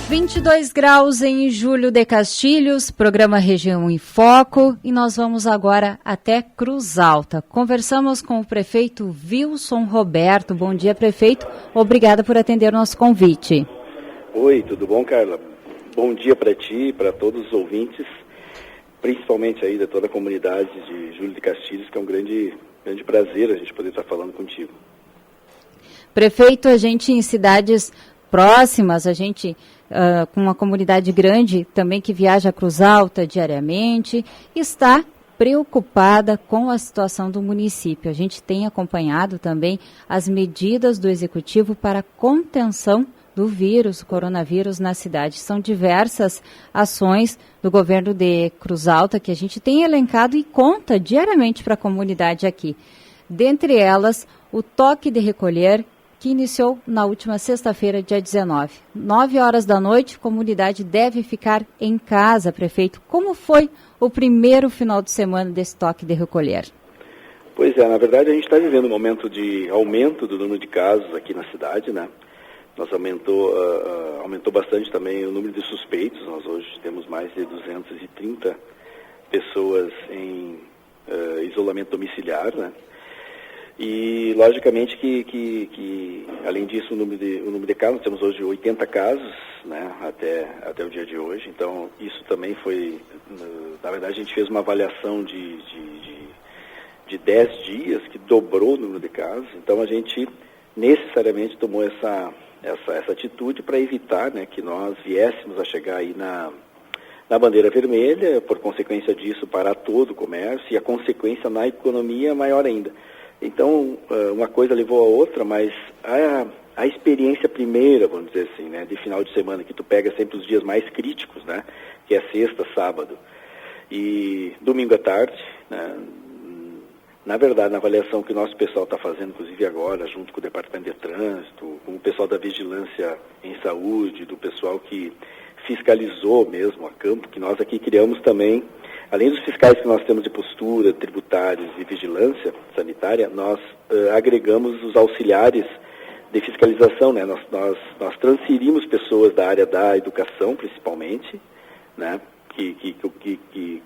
22 graus em Júlio de Castilhos, programa Região em Foco, e nós vamos agora até Cruz Alta. Conversamos com o prefeito Wilson Roberto. Bom dia, prefeito. Obrigada por atender o nosso convite. Oi, tudo bom, Carla? Bom dia para ti e para todos os ouvintes, principalmente aí de toda a comunidade de Júlio de Castilhos, que é um grande prazer a gente poder estar falando contigo. Prefeito, a gente em cidades próximas, a gente com uma comunidade grande também que viaja a Cruz Alta diariamente, está preocupada com a situação do município. A gente tem acompanhado também as medidas do Executivo para a contenção do vírus, o coronavírus na cidade. São diversas ações do governo de Cruz Alta que a gente tem elencado e conta diariamente para a comunidade aqui. Dentre elas, o toque de recolher, que iniciou na última sexta-feira, dia 19. 9 horas da noite, a comunidade deve ficar em casa, prefeito. Como foi o primeiro final de semana desse toque de recolher? Pois é, na verdade a gente está vivendo um momento de aumento do número de casos aqui na cidade, né? Nós aumentou bastante também o número de suspeitos. Nós hoje temos mais de 230 pessoas em isolamento domiciliar, né? E, logicamente, que além disso, o número de casos, nós temos hoje 80 casos, né, até o dia de hoje. Então, isso também foi, na verdade, a gente fez uma avaliação de 10 dias, que dobrou o número de casos. Então, a gente necessariamente tomou essa atitude para evitar, né, que nós viéssemos a chegar aí na bandeira vermelha, por consequência disso, parar todo o comércio, e a consequência na economia maior ainda. Então, uma coisa levou a outra, mas a experiência primeira, vamos dizer assim, né, de final de semana, que tu pega sempre os dias mais críticos, né, que é sexta, sábado e domingo à tarde, né, na verdade, na avaliação que o nosso pessoal está fazendo, inclusive agora, junto com o Departamento de Trânsito, com o pessoal da Vigilância em Saúde, do pessoal que fiscalizou mesmo a campo, que nós aqui criamos também. Além dos fiscais que nós temos de postura, tributários e vigilância sanitária, nós agregamos os auxiliares de fiscalização, né? Nós transferimos pessoas da área da educação, principalmente, né? Que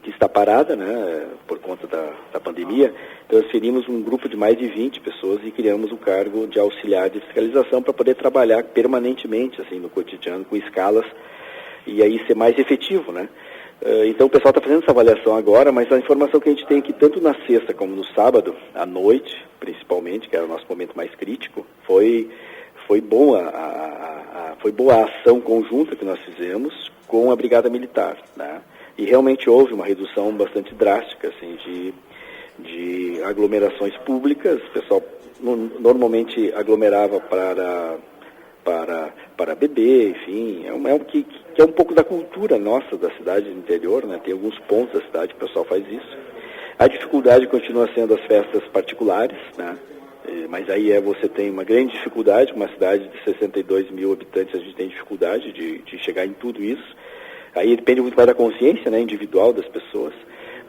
está parada, né? Por conta da pandemia. Transferimos um grupo de mais de 20 pessoas e criamos o cargo de auxiliar de fiscalização para poder trabalhar permanentemente, assim, no cotidiano, com escalas, e aí ser mais efetivo, né? Então o pessoal está fazendo essa avaliação agora, mas a informação que a gente tem aqui, tanto na sexta como no sábado, à noite, principalmente, que era o nosso momento mais crítico, foi boa a ação conjunta que nós fizemos com a Brigada Militar, né? E realmente houve uma redução bastante drástica, assim, de aglomerações públicas. O pessoal normalmente aglomerava para beber, enfim, que é um pouco da cultura nossa da cidade do interior, né? Tem alguns pontos da cidade que o pessoal faz isso. A dificuldade continua sendo as festas particulares, né? Mas aí você tem uma grande dificuldade, uma cidade de 62 mil habitantes, a gente tem dificuldade de chegar em tudo isso. Aí depende muito mais da consciência, né, individual das pessoas.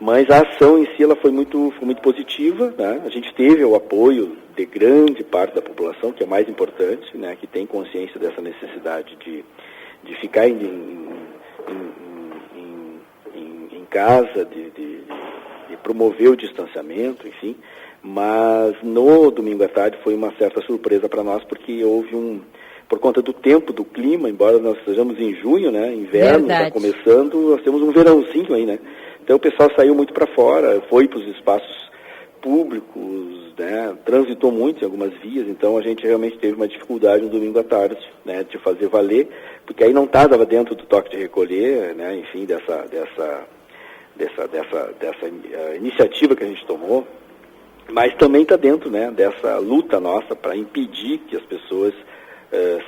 Mas a ação em si ela foi muito positiva, né? A gente teve o apoio de grande parte da população, que é o mais importante, né? Que tem consciência dessa necessidade de ficar em casa, de promover o distanciamento, enfim. Mas no domingo à tarde foi uma certa surpresa para nós, porque houve por conta do tempo, do clima, embora nós estejamos em junho, né? Inverno está começando, nós temos um verãozinho aí, né? Então o pessoal saiu muito para fora, foi para os espaços públicos, né? Transitou muito em algumas vias, então a gente realmente teve uma dificuldade no domingo à tarde, né? De fazer valer, porque aí não estava dentro do toque de recolher, né? Enfim, dessa iniciativa que a gente tomou, mas também está dentro, né? Dessa luta nossa para impedir que as pessoas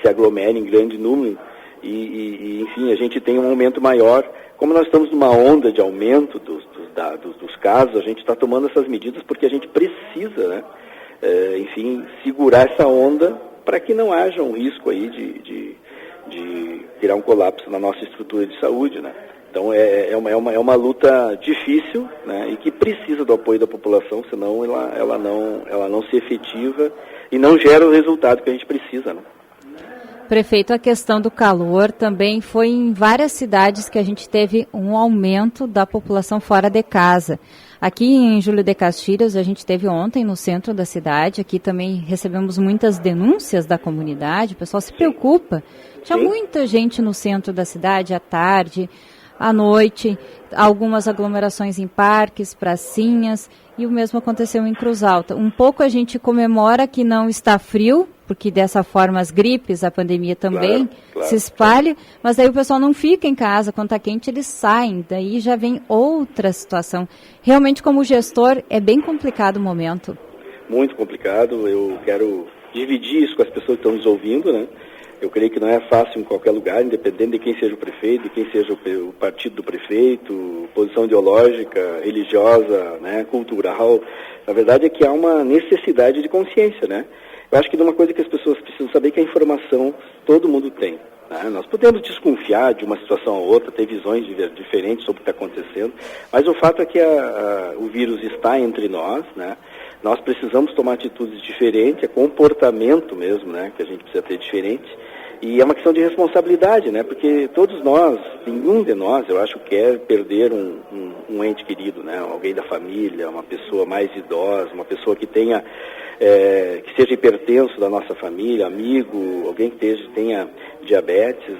se aglomerem em grande número e, enfim, a gente tem um aumento maior. Como nós estamos numa onda de aumento dos casos, a gente está tomando essas medidas porque a gente precisa, né, enfim, segurar essa onda para que não haja um risco aí de criar um colapso na nossa estrutura de saúde, né? Então é uma luta difícil, né, e que precisa do apoio da população, senão ela não se efetiva e não gera o resultado que a gente precisa, né? Prefeito, a questão do calor também foi em várias cidades que a gente teve um aumento da população fora de casa. Aqui em Júlio de Castilhos, a gente teve ontem no centro da cidade, aqui também recebemos muitas denúncias da comunidade, o pessoal se preocupa. Tinha muita gente no centro da cidade à tarde, à noite, algumas aglomerações em parques, pracinhas, e o mesmo aconteceu em Cruz Alta. Um pouco a gente comemora que não está frio, porque dessa forma as gripes, a pandemia também se espalha, mas aí o pessoal não fica em casa, quando está quente eles saem, daí já vem outra situação. Realmente, como gestor, é bem complicado o momento. Muito complicado, eu quero dividir isso com as pessoas que estão nos ouvindo, né? Eu creio que não é fácil em qualquer lugar, independente de quem seja o prefeito, de quem seja o partido do prefeito, posição ideológica, religiosa, né, cultural. Na verdade é que há uma necessidade de consciência, né? Eu acho que de uma coisa que as pessoas precisam saber que a informação todo mundo tem. Né? Nós podemos desconfiar de uma situação ou outra, ter visões diferentes sobre o que está acontecendo, mas o fato é que o vírus está entre nós, né? Nós precisamos tomar atitudes diferentes, é comportamento mesmo, né, que a gente precisa ter diferente, e é uma questão de responsabilidade, né, porque todos nós, nenhum de nós, eu acho, quer perder um ente querido, né, alguém da família, uma pessoa mais idosa, uma pessoa que tenha, que seja hipertenso da nossa família, amigo, alguém que tenha diabetes,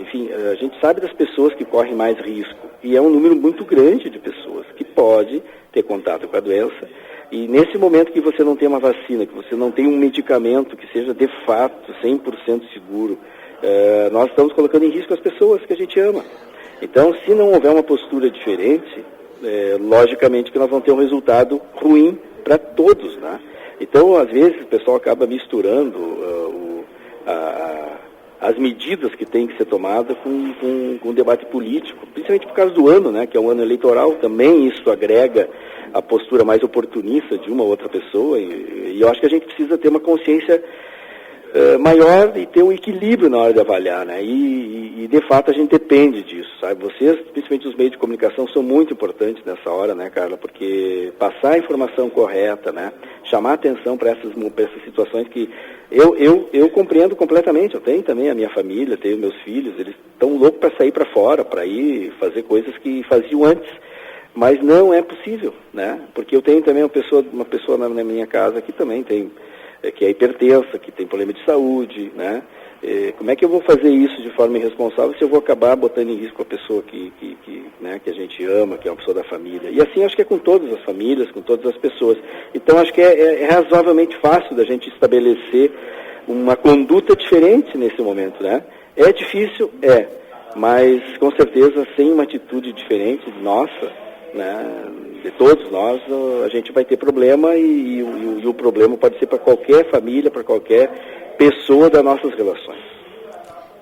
enfim, a gente sabe das pessoas que correm mais risco, e é um número muito grande de pessoas que pode ter contato com a doença. E nesse momento que você não tem uma vacina, que você não tem um medicamento que seja de fato 100% seguro, nós estamos colocando em risco as pessoas que a gente ama. Então, se não houver uma postura diferente, logicamente que nós vamos ter um resultado ruim para todos, né? Então, às vezes, o pessoal acaba misturando as medidas que têm que ser tomadas com o debate político, principalmente por causa do ano, né, que é um ano eleitoral, também isso agrega a postura mais oportunista de uma ou outra pessoa, e eu acho que a gente precisa ter uma consciência maior e ter um equilíbrio na hora de avaliar, né, e de fato a gente depende disso, sabe, vocês, principalmente os meios de comunicação, são muito importantes nessa hora, né, Carla, porque passar a informação correta, né, chamar atenção para essas situações que eu compreendo completamente, eu tenho também a minha família, tenho meus filhos, eles estão loucos para sair para fora, para ir fazer coisas que faziam antes, mas não é possível, né? Porque eu tenho também uma pessoa na minha casa que também tem, que é hipertensa, que tem problema de saúde, né? Como é que eu vou fazer isso de forma irresponsável se eu vou acabar botando em risco a pessoa né, que a gente ama, que é uma pessoa da família? E assim acho que é com todas as famílias, com todas as pessoas. Então acho que é razoavelmente fácil da gente estabelecer uma conduta diferente nesse momento, né? É difícil? É, mas com certeza sem uma atitude diferente nossa, né, de todos nós, a gente vai ter problema e o problema pode ser para qualquer família, para qualquer pessoa das nossas relações.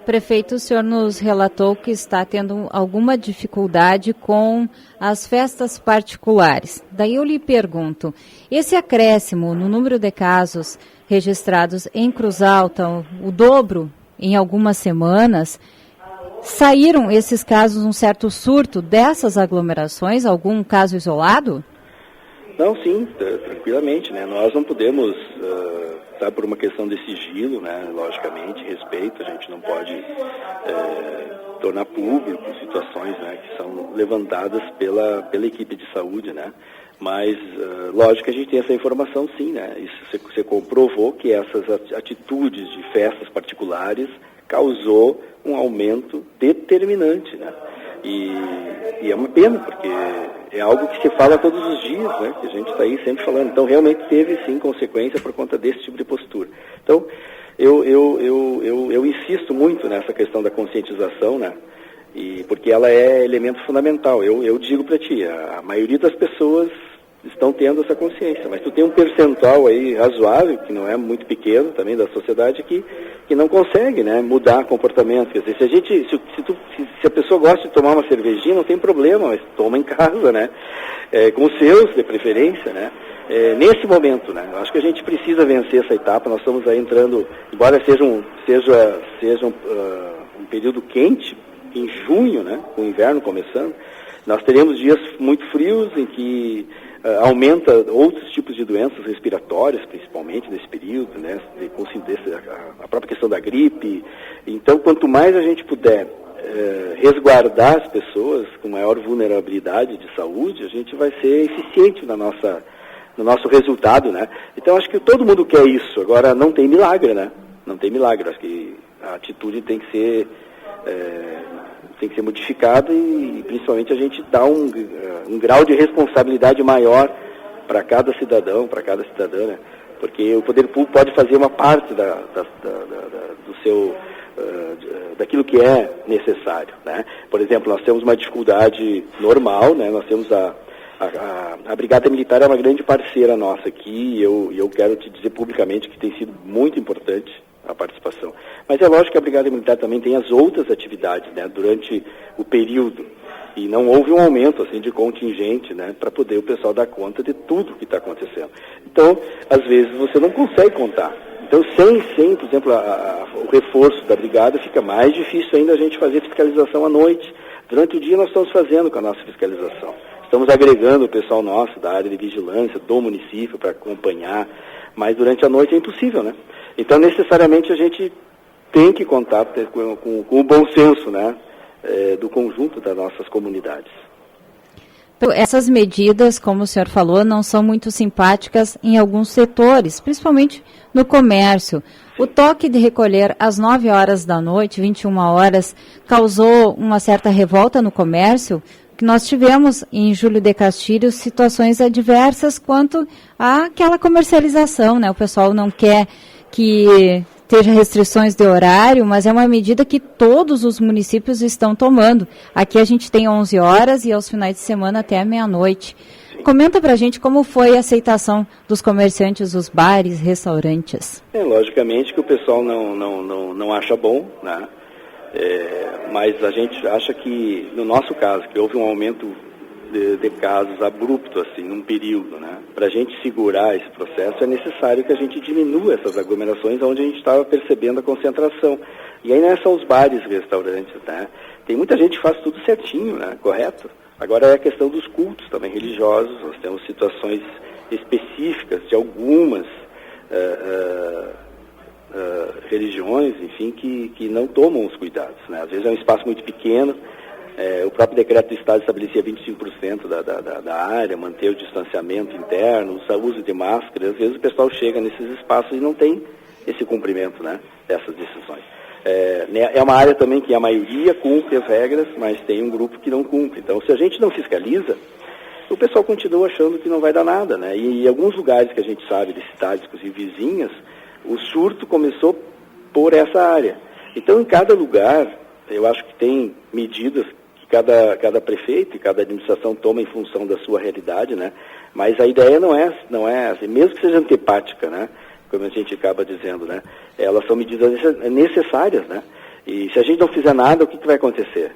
Prefeito, o senhor nos relatou que está tendo alguma dificuldade com as festas particulares. Daí eu lhe pergunto, esse acréscimo no número de casos registrados em Cruz Alta, o dobro em algumas semanas, saíram esses casos, um certo surto dessas aglomerações, algum caso isolado? Não, sim, tranquilamente, né? Nós não podemos, por uma questão de sigilo, né? Logicamente, respeito, a gente não pode tornar público situações, né, que são levantadas pela equipe de saúde, né? Mas, lógico que a gente tem essa informação, sim, né? Isso você comprovou que essas atitudes de festas particulares causou um aumento determinante, né? E é uma pena, porque é algo que se fala todos os dias, né? Que a gente está aí sempre falando. Então, realmente teve, sim, consequência por conta desse tipo de postura. Então, eu insisto muito nessa questão da conscientização, né? Porque ela é elemento fundamental. Eu digo para ti, a maioria das pessoas estão tendo essa consciência, mas tu tem um percentual aí razoável, que não é muito pequeno também da sociedade, que não consegue, né, mudar comportamento. Quer dizer, se a pessoa gosta de tomar uma cervejinha, não tem problema, mas toma em casa, né, com os seus, de preferência, né. Nesse momento, né, eu acho que a gente precisa vencer essa etapa. Nós estamos aí entrando, embora seja um período quente, em junho, né, com o inverno começando, nós teremos dias muito frios em que aumenta outros tipos de doenças respiratórias, principalmente nesse período, né, a própria questão da gripe. Então, quanto mais a gente puder resguardar as pessoas com maior vulnerabilidade de saúde, a gente vai ser eficiente no nosso resultado, né? Então, acho que todo mundo quer isso. Agora, não tem milagre, né? Não tem milagre. Acho que a atitude tem que ser modificada e principalmente a gente dá um grau de responsabilidade maior para cada cidadão, para cada cidadã, né? Porque o poder público pode fazer uma parte do seu daquilo que é necessário, né? Por exemplo, nós temos uma dificuldade normal, né? Nós temos a Brigada Militar é uma grande parceira nossa aqui e eu quero te dizer publicamente que tem sido muito importante a participação. Mas é lógico que a Brigada Militar também tem as outras atividades, né, durante o período. E não houve um aumento assim, de contingente, né, para poder o pessoal dar conta de tudo que está acontecendo. Então, às vezes, você não consegue contar. Então, sem por exemplo, o reforço da Brigada, fica mais difícil ainda a gente fazer fiscalização à noite. Durante o dia nós estamos fazendo com a nossa fiscalização. Estamos agregando o pessoal nosso da área de vigilância, do município, para acompanhar. Mas durante a noite é impossível, né? Então, necessariamente, a gente tem que contar com o bom senso, né, do conjunto das nossas comunidades. Essas medidas, como o senhor falou, não são muito simpáticas em alguns setores, principalmente no comércio. O toque de recolher às 9 horas da noite, 21 horas, causou uma certa revolta no comércio, que nós tivemos em Júlio de Castilhos situações adversas quanto àquela comercialização, né? O pessoal não quer que esteja restrições de horário, mas é uma medida que todos os municípios estão tomando. Aqui a gente tem 11 horas e aos finais de semana até a meia-noite. Comenta pra gente como foi a aceitação dos comerciantes, os bares, restaurantes. Logicamente que o pessoal não acha bom, né? Mas a gente acha que, no nosso caso, que houve um aumento de casos abrupto, assim, num período, né? Para a gente segurar esse processo, é necessário que a gente diminua essas aglomerações onde a gente estava percebendo a concentração. E aí não são os bares e restaurantes, né? Tem muita gente que faz tudo certinho, né? Correto? Agora é a questão dos cultos também religiosos. Nós temos situações específicas de algumas religiões, enfim, que não tomam os cuidados, né? Às vezes é um espaço muito pequeno. O próprio decreto do Estado estabelecia 25% da área, manter o distanciamento interno, o uso de máscara. Às vezes o pessoal chega nesses espaços e não tem esse cumprimento, né, dessas decisões. É uma área também que a maioria cumpre as regras, mas tem um grupo que não cumpre. Então, se a gente não fiscaliza, o pessoal continua achando que não vai dar nada, né? E em alguns lugares que a gente sabe, de cidades, inclusive vizinhas, o surto começou por essa área. Então, em cada lugar, eu acho que tem medidas cada prefeito e cada administração toma em função da sua realidade, né? Mas a ideia não é assim, mesmo que seja antipática, né? Como a gente acaba dizendo, né? Elas são medidas necessárias, né? E se a gente não fizer nada, o que vai acontecer?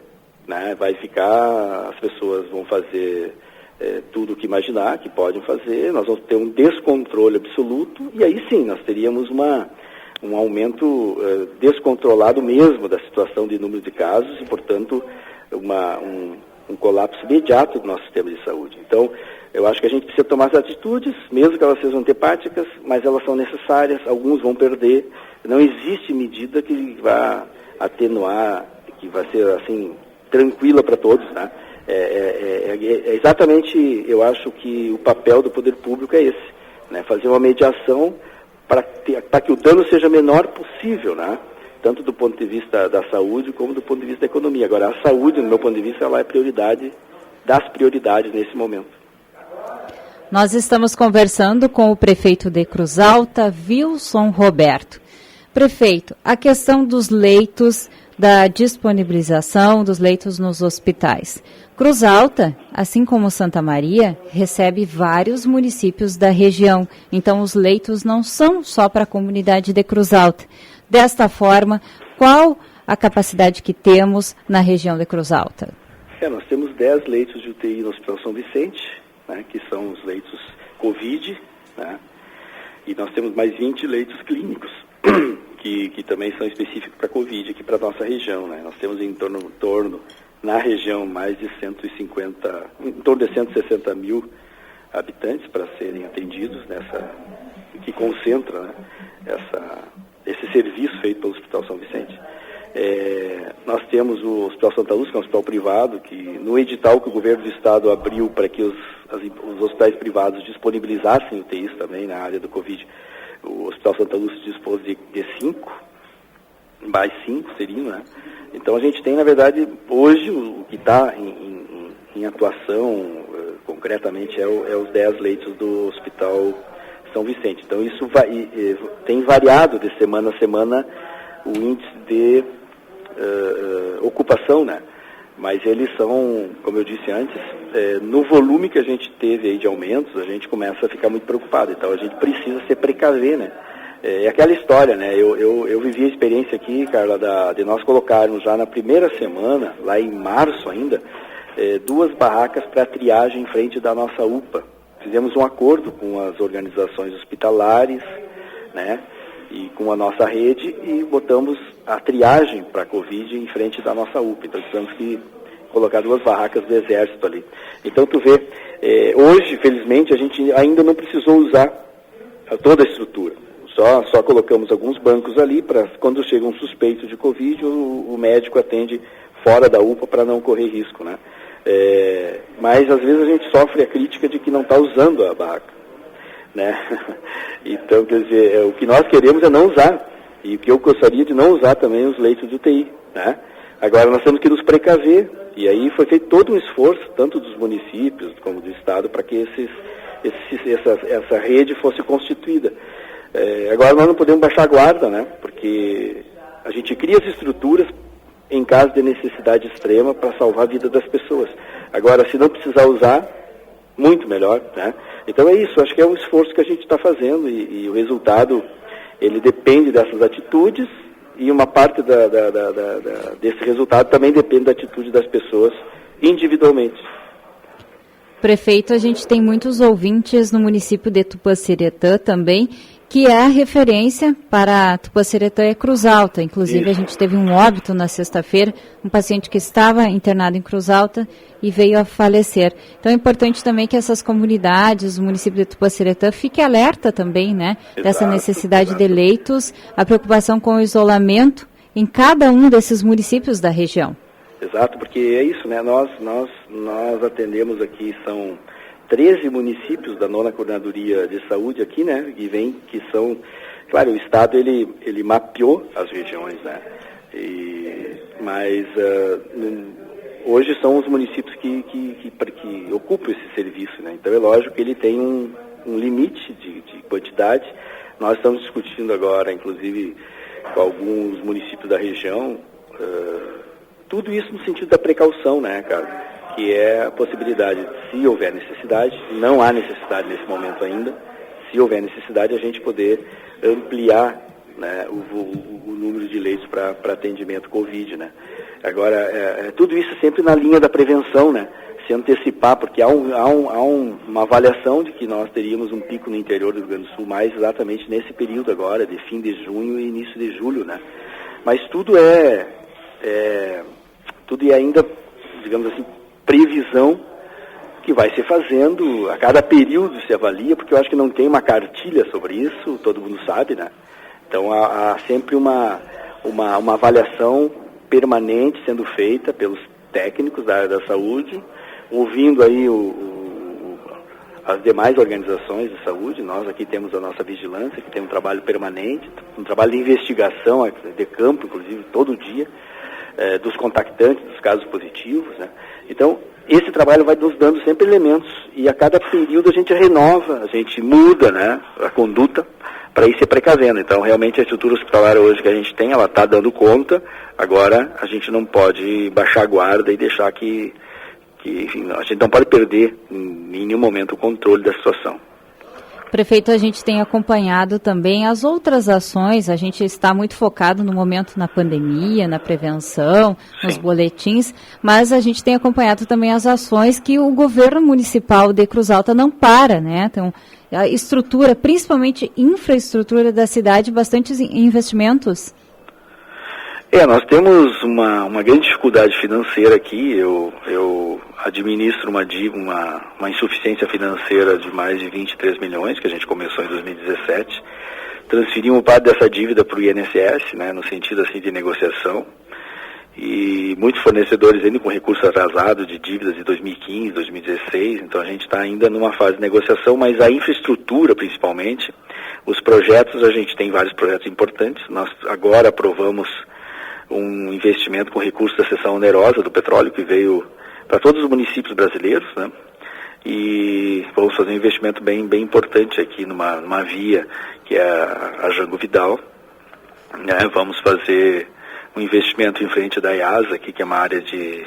Né? Vai ficar, as pessoas vão fazer tudo o que imaginar que podem fazer, nós vamos ter um descontrole absoluto e aí sim, nós teríamos um aumento descontrolado mesmo da situação de número de casos e, portanto, um colapso imediato do nosso sistema de saúde. Então, eu acho que a gente precisa tomar as atitudes, mesmo que elas sejam antipáticas, mas elas são necessárias, alguns vão perder. Não existe medida que vá atenuar, que vai ser, assim, tranquila para todos, né? Exatamente, eu acho que o papel do poder público é esse, né? Fazer uma mediação para que o dano seja menor possível, né? Tanto do ponto de vista da saúde como do ponto de vista da economia. Agora, a saúde, no meu ponto de vista, ela é prioridade das prioridades nesse momento. Nós estamos conversando com o prefeito de Cruz Alta, Wilson Roberto. Prefeito, a questão dos leitos, da disponibilização dos leitos nos hospitais. Cruz Alta, assim como Santa Maria, recebe vários municípios da região. Então, os leitos não são só para a comunidade de Cruz Alta. Desta forma, qual a capacidade que temos na região de Cruz Alta? Nós temos 10 leitos de UTI no Hospital São Vicente, né, que são os leitos Covid, né, e nós temos mais 20 leitos clínicos, que também são específicos para Covid aqui para a nossa região, né. Nós temos em torno na região mais de 150, em torno de 160 mil habitantes para serem atendidos que concentra, né, esse serviço feito pelo Hospital São Vicente. Nós temos o Hospital Santa Lúcia, que é um hospital privado, que no edital que o governo do estado abriu para que os hospitais privados disponibilizassem UTIs também na área do Covid, o Hospital Santa Lúcia dispôs de 5, mais 5 seriam, né? Então a gente tem, na verdade, hoje o que está em atuação, concretamente, é os 10 leitos do Hospital São Vicente. Então isso tem variado de semana a semana o índice de ocupação, né? Mas eles são, como eu disse antes, no volume que a gente teve aí de aumentos, a gente começa a ficar muito preocupado. Então a gente precisa se precaver, né? É aquela história, né? Eu vivi a experiência aqui, Carla, de nós colocarmos já na primeira semana, lá em março ainda, 2 barracas para triagem em frente da nossa UPA. Fizemos um acordo com as organizações hospitalares, né? E com a nossa rede, e botamos a triagem para a Covid em frente da nossa UPA. Então tivemos que colocar 2 barracas do Exército ali. Então tu vê, hoje, felizmente, a gente ainda não precisou usar toda a estrutura. Só colocamos alguns bancos ali para quando chega um suspeito de Covid, o médico atende fora da UPA para não correr risco, né? Mas às vezes a gente sofre a crítica de que não está usando a barraca, né? Então, quer dizer, o que nós queremos é não usar, e o que eu gostaria de não usar também os leitos de UTI, né? Agora nós temos que nos precaver, e aí foi feito todo um esforço, tanto dos municípios como do Estado, para que essa rede fosse constituída. Agora nós não podemos baixar a guarda, né? Porque a gente cria as estruturas em caso de necessidade extrema para salvar a vida das pessoas. Agora, se não precisar usar, muito melhor, né? Então é isso, acho que é um esforço que a gente está fazendo e o resultado, ele depende dessas atitudes e uma parte desse resultado também depende da atitude das pessoas individualmente. Prefeito, a gente tem muitos ouvintes no município de Tupaciretã também, que é a referência para Tupaciretã é Cruz Alta. Inclusive, isso. A gente teve um óbito na sexta-feira, um paciente que estava internado em Cruz Alta e veio a falecer. Então, é importante também que essas comunidades, o município de Tupaciretã, fique alerta também, né, dessa necessidade de leitos, a preocupação com o isolamento em cada um desses municípios da região. Exato, porque é isso, né, nós atendemos aqui, são 13 municípios da 9ª Coordenadoria de Saúde aqui, né, que são, claro, o Estado ele mapeou as regiões, né, mas hoje são os municípios que ocupam esse serviço, né, então é lógico que ele tem um limite de quantidade. Nós estamos discutindo agora, inclusive, com alguns municípios da região, tudo isso no sentido da precaução, né, cara? Que é a possibilidade, se houver necessidade, não há necessidade nesse momento ainda, se houver necessidade, a gente poder ampliar, né, o número de leitos para atendimento Covid, né. Agora, tudo isso sempre na linha da prevenção, né, se antecipar, porque há uma avaliação de que nós teríamos um pico no interior do Rio Grande do Sul, mais exatamente nesse período agora, de fim de junho e início de julho, né. Mas tudo tudo é ainda, digamos assim, previsão que vai se fazendo, a cada período se avalia, porque eu acho que não tem uma cartilha sobre isso, todo mundo sabe, né? Então há sempre uma avaliação permanente sendo feita pelos técnicos da área da saúde, ouvindo aí as demais organizações de saúde. Nós aqui temos a nossa vigilância, que tem um trabalho permanente, um trabalho de investigação de campo, inclusive, todo dia, dos contactantes, dos casos positivos, né? Então, esse trabalho vai nos dando sempre elementos e a cada período a gente renova, a gente muda, né, a conduta para ir se precavendo. Então, realmente, a estrutura hospitalar hoje que a gente tem, ela está dando conta. Agora, a gente não pode baixar a guarda e deixar que enfim, a gente não pode perder em nenhum momento o controle da situação. Prefeito, a gente tem acompanhado também as outras ações, a gente está muito focado no momento na pandemia, na prevenção, nos boletins, mas a gente tem acompanhado também as ações que o governo municipal de Cruz Alta não para, né? Então, a estrutura, principalmente infraestrutura da cidade, bastantes investimentos. Nós temos uma grande dificuldade financeira aqui. Eu administro uma insuficiência financeira de mais de 23 milhões, que a gente começou em 2017. Transferimos parte dessa dívida para o INSS, né, no sentido assim de negociação. E muitos fornecedores ainda com recurso atrasado de dívidas de 2015, 2016, então a gente está ainda numa fase de negociação, mas a infraestrutura principalmente, os projetos, a gente tem vários projetos importantes. Nós agora aprovamos um investimento com recurso da cessão onerosa do petróleo, que veio para todos os municípios brasileiros, né? E vamos fazer um investimento bem importante aqui numa via, que é a Jango Vidal, né? Vamos fazer um investimento em frente da IASA aqui, que é uma área de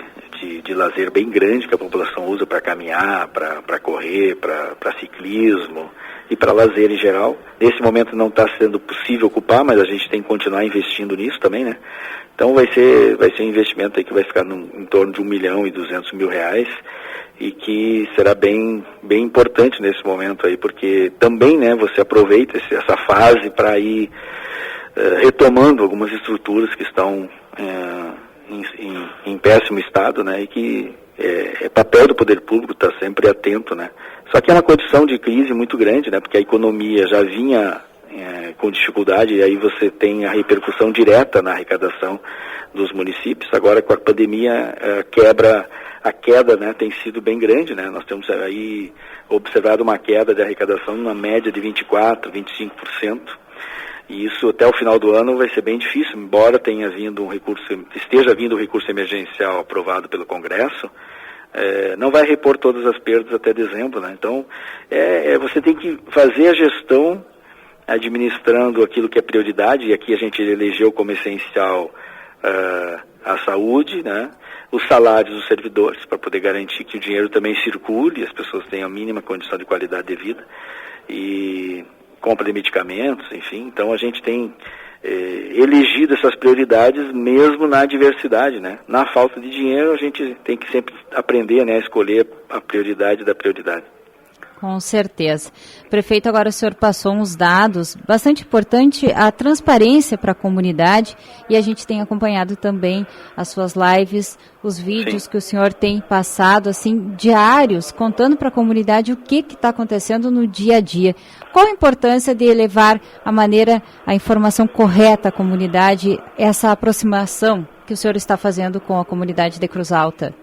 lazer bem grande, que a população usa para caminhar, para correr, para ciclismo e para lazer em geral. Nesse momento não está sendo possível ocupar, mas a gente tem que continuar investindo nisso também, né? Então vai ser um investimento aí que vai ficar em torno de R$1.200.000 e que será bem importante nesse momento aí, porque também, né, você aproveita essa fase para ir retomando algumas estruturas que estão em péssimo estado, né, e que é papel do poder público estar sempre atento, né. Só que é uma condição de crise muito grande, né, porque a economia já vinha com dificuldade, e aí você tem a repercussão direta na arrecadação dos municípios. Agora, com a pandemia, a queda, né, tem sido bem grande, né. Nós temos aí observado uma queda de arrecadação na média de 24%, 25%. E isso até o final do ano vai ser bem difícil, embora esteja vindo o recurso emergencial aprovado pelo Congresso, não vai repor todas as perdas até dezembro, né? Então, você tem que fazer a gestão administrando aquilo que é prioridade, e aqui a gente elegeu como essencial a saúde, né? Os salários dos servidores, para poder garantir que o dinheiro também circule, as pessoas tenham a mínima condição de qualidade de vida, e compra de medicamentos, enfim. Então a gente tem elegido essas prioridades mesmo na adversidade, né? Na falta de dinheiro, a gente tem que sempre aprender, né, a escolher a prioridade da prioridade. Com certeza. Prefeito, agora o senhor passou uns dados bastante importante, a transparência para a comunidade, e a gente tem acompanhado também as suas lives, os vídeos Sim. que o senhor tem passado, assim, diários, contando para a comunidade o que está acontecendo no dia a dia. Qual a importância de levar a informação correta à comunidade, essa aproximação que o senhor está fazendo com a comunidade de Cruz Alta?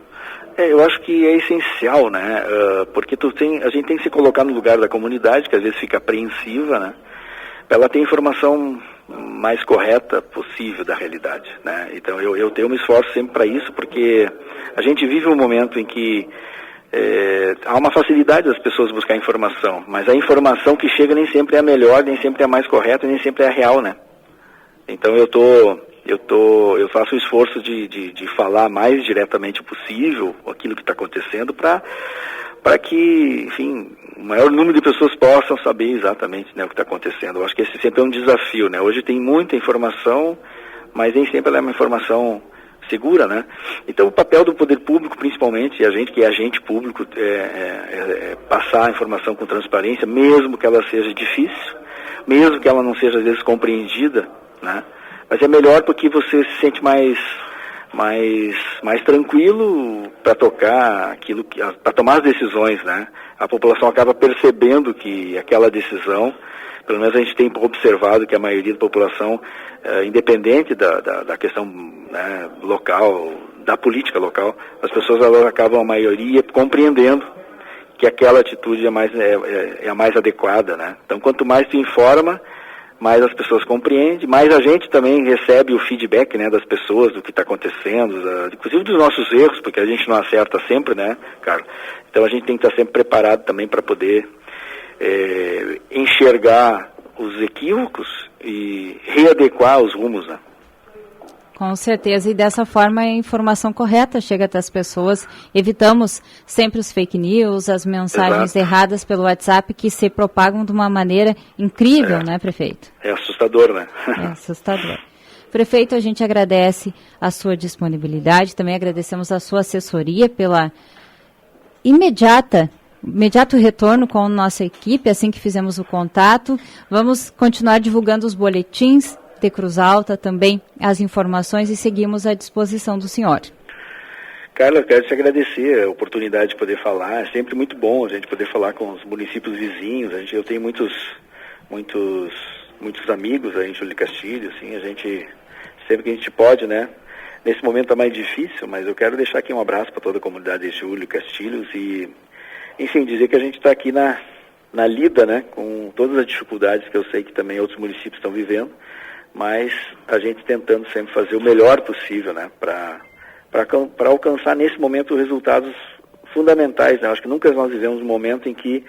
Eu acho que é essencial, né? Porque a gente tem que se colocar no lugar da comunidade, que às vezes fica apreensiva, né? Ela tem a informação mais correta possível da realidade, né? Então eu tenho um esforço sempre para isso, porque a gente vive um momento em que há uma facilidade das pessoas buscar informação, mas a informação que chega nem sempre é a melhor, nem sempre é a mais correta, nem sempre é a real, né? Então eu faço o esforço de falar mais diretamente possível aquilo que está acontecendo para que, enfim, o maior número de pessoas possam saber exatamente, né, o que está acontecendo. Eu acho que esse sempre é um desafio, né? Hoje tem muita informação, mas nem sempre ela é uma informação segura, né? Então o papel do poder público, principalmente, e a gente que é agente público, é passar a informação com transparência, mesmo que ela seja difícil, mesmo que ela não seja às vezes compreendida, né? Mas é melhor porque você se sente mais tranquilo para tocar para tomar as decisões, né? A população acaba percebendo que aquela decisão, pelo menos a gente tem observado que a maioria da população, independente da questão, né, local, da política local, as pessoas elas acabam, a maioria, compreendendo que aquela atitude é a mais adequada, né? Então, quanto mais tu informa, mais as pessoas compreendem, mais a gente também recebe o feedback, né, das pessoas, do que está acontecendo, inclusive dos nossos erros, porque a gente não acerta sempre, né, Carlos? Então a gente tem que estar sempre preparado também para poder enxergar os equívocos e readequar os rumos, né? Com certeza, e dessa forma a informação correta chega até as pessoas. Evitamos sempre os fake news, as mensagens Exato. Erradas pelo WhatsApp que se propagam de uma maneira incrível, né, prefeito? É assustador, né? É assustador. Prefeito, a gente agradece a sua disponibilidade, também agradecemos a sua assessoria pela imediato retorno com a nossa equipe, assim que fizemos o contato. Vamos continuar divulgando os boletins de Cruz Alta, também as informações, e seguimos à disposição do senhor. Carla, eu quero te agradecer a oportunidade de poder falar. É sempre muito bom a gente poder falar com os municípios vizinhos. Eu tenho muitos amigos aí em Júlio de Castilhos, assim, a gente, sempre que a gente pode, né? Nesse momento é mais difícil, mas eu quero deixar aqui um abraço para toda a comunidade de Júlio de Castilhos e, enfim, dizer que a gente está aqui na lida, né? Com todas as dificuldades que eu sei que também outros municípios estão vivendo, mas a gente tentando sempre fazer o melhor possível, né? Para alcançar nesse momento resultados fundamentais, né? Acho que nunca nós vivemos um momento em que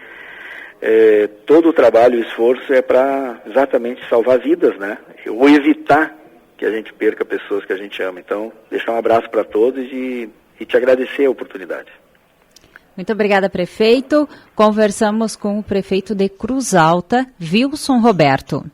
todo o trabalho e o esforço é para exatamente salvar vidas, né? Ou evitar que a gente perca pessoas que a gente ama. Então, deixar um abraço para todos e te agradecer a oportunidade. Muito obrigada, prefeito. Conversamos com o prefeito de Cruz Alta, Wilson Roberto.